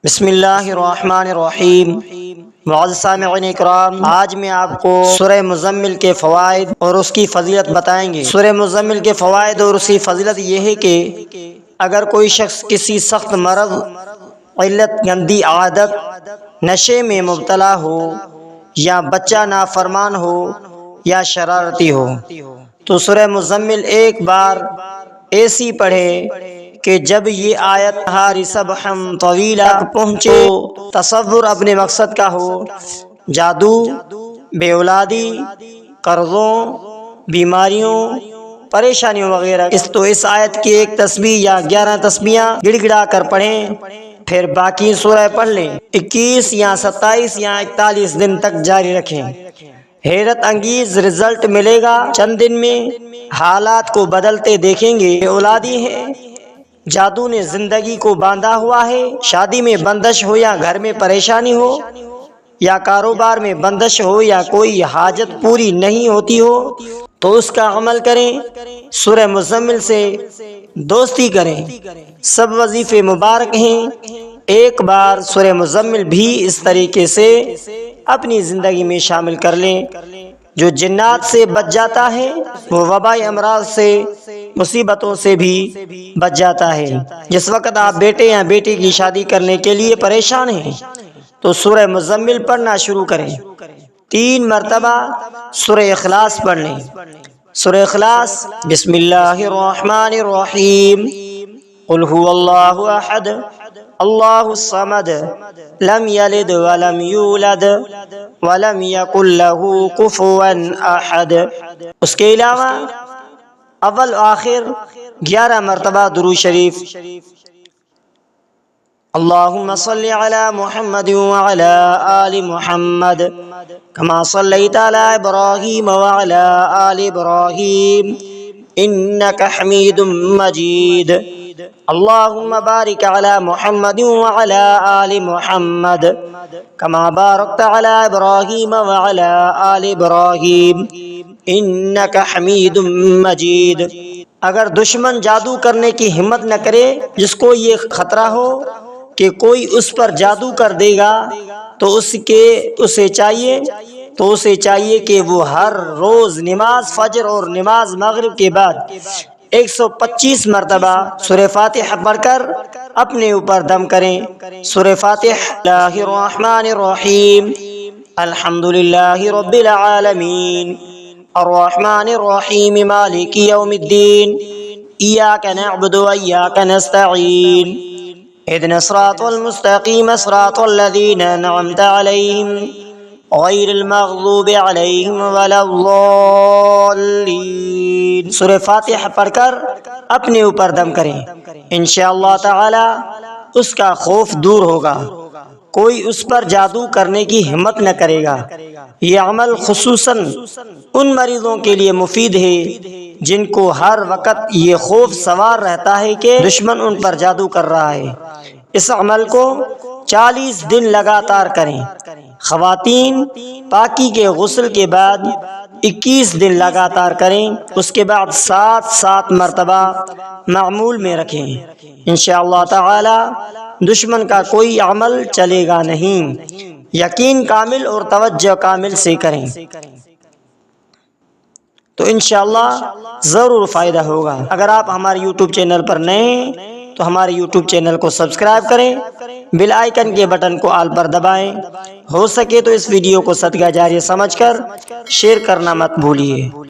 بسم اللہ الرحمن الرحیم۔ معزز سامعین اکرام، آج میں آپ کو سورہ مزمل کے فوائد اور اس کی فضیلت بتائیں گے۔ سورہ مزمل کے فوائد اور اس کی فضیلت یہ ہے کہ اگر کوئی شخص کسی سخت مرض، علت، گندی عادت، نشے میں مبتلا ہو، یا بچہ نافرمان ہو یا شرارتی ہو تو سورہ مزمل ایک بار ایسی پڑھے کہ جب یہ آیت نہاری سبحم طویلا پہنچے تو تصور اپنے مقصد کا ہو، جادو، بے اولادی، قرضوں، بیماریوں، پریشانیوں وغیرہ، اس آیت کی ایک تسبیح یا 11 تسبیحاں گڑ گڑا کر پڑھیں، پھر باقی سورہ پڑھ لیں۔ 21 یا 27 یا 41 دن تک جاری رکھیں، حیرت انگیز رزلٹ ملے گا۔ چند دن میں حالات کو بدلتے دیکھیں گے۔ بے اولادی ہے، جادو نے زندگی کو باندھا ہوا ہے، شادی میں بندش ہو یا گھر میں پریشانی ہو یا کاروبار میں بندش ہو یا کوئی حاجت پوری نہیں ہوتی ہو تو اس کا عمل کریں، سورہ مزمل سے دوستی کریں۔ سب وظیفے مبارک ہیں، ایک بار سورہ مزمل بھی اس طریقے سے اپنی زندگی میں شامل کر لیں۔ جو جنات سے بچ جاتا ہے وہ وبائی امراض سے، مصیبتوں سے بھی بچ جاتا ہے۔ جس وقت آپ بیٹے یا بیٹی کی شادی کرنے کے لیے پریشان ہیں تو سورہ مزمل پڑھنا شروع کریں۔ 3 مرتبہ سورہ اخلاص پڑھ لیں۔ سورہ اخلاص: بسم اللہ الرحمن الرحیم، قل هو اللہ احد اللہ الصمد لم یلد ولم یولد ولم یکن لہ کفوا احد۔ اس کے علاوہ اول و آخر 11 مرتبہ درود شریف۔ اللہم صلی علی محمد وعلی آل محمد کما صلیت علی ابراہیم وعلی آل ابراہیم انک حمید مجید۔ اللہم بارک علی محمد وعلی آل محمد کما بارکت علی ابراہیم وعلی آل ابراہیم انک حمید مجید۔ اگر دشمن جادو کرنے کی ہمت نہ کرے، جس کو یہ خطرہ ہو کہ کوئی اس پر جادو کر دے گا تو اسے چاہیے کہ وہ ہر روز نماز فجر اور نماز مغرب کے بعد 125 مرتبہ سورہ فاتحہ پڑھ کر اپنے اوپر دم کریں۔ سورہ فاتحہ: اللہ الرحمن الرحیم، الحمدللہ رب العالمین، الرحمن الرحیم، مالک یوم الدین، ایاک نعبد و ایاک نستعین، اهدنا الصراط المستقیم، صراط الذین انعمت علیہم غیر المغضوب علیہم ولا الضالین۔ سورہ فاتحہ پڑھ کر اپنے اوپر دم کریں، انشاءاللہ تعالی اس کا خوف دور ہوگا، کوئی اس پر جادو کرنے کی ہمت نہ کرے گا۔ یہ عمل خصوصاً ان مریضوں کے لیے مفید ہے جن کو ہر وقت یہ خوف سوار رہتا ہے کہ دشمن ان پر جادو کر رہا ہے۔ اس عمل کو 40 دن لگاتار کریں۔ خواتین پاکی کے غسل کے بعد 21 دن لگاتار کریں، اس کے بعد 7 مرتبہ معمول میں رکھیں۔ انشاءاللہ تعالی دشمن کا کوئی عمل چلے گا نہیں۔ یقین کامل اور توجہ کامل سے کریں تو انشاءاللہ ضرور فائدہ ہوگا۔ اگر آپ ہمارے یوٹیوب چینل پر نئے ہیں تو ہمارے یوٹیوب چینل کو سبسکرائب کریں، بیل آئیکن کے بٹن کو آل پر دبائیں، ہو سکے تو اس ویڈیو کو صدقہ جاریہ سمجھ کر شیئر کرنا مت بھولیے۔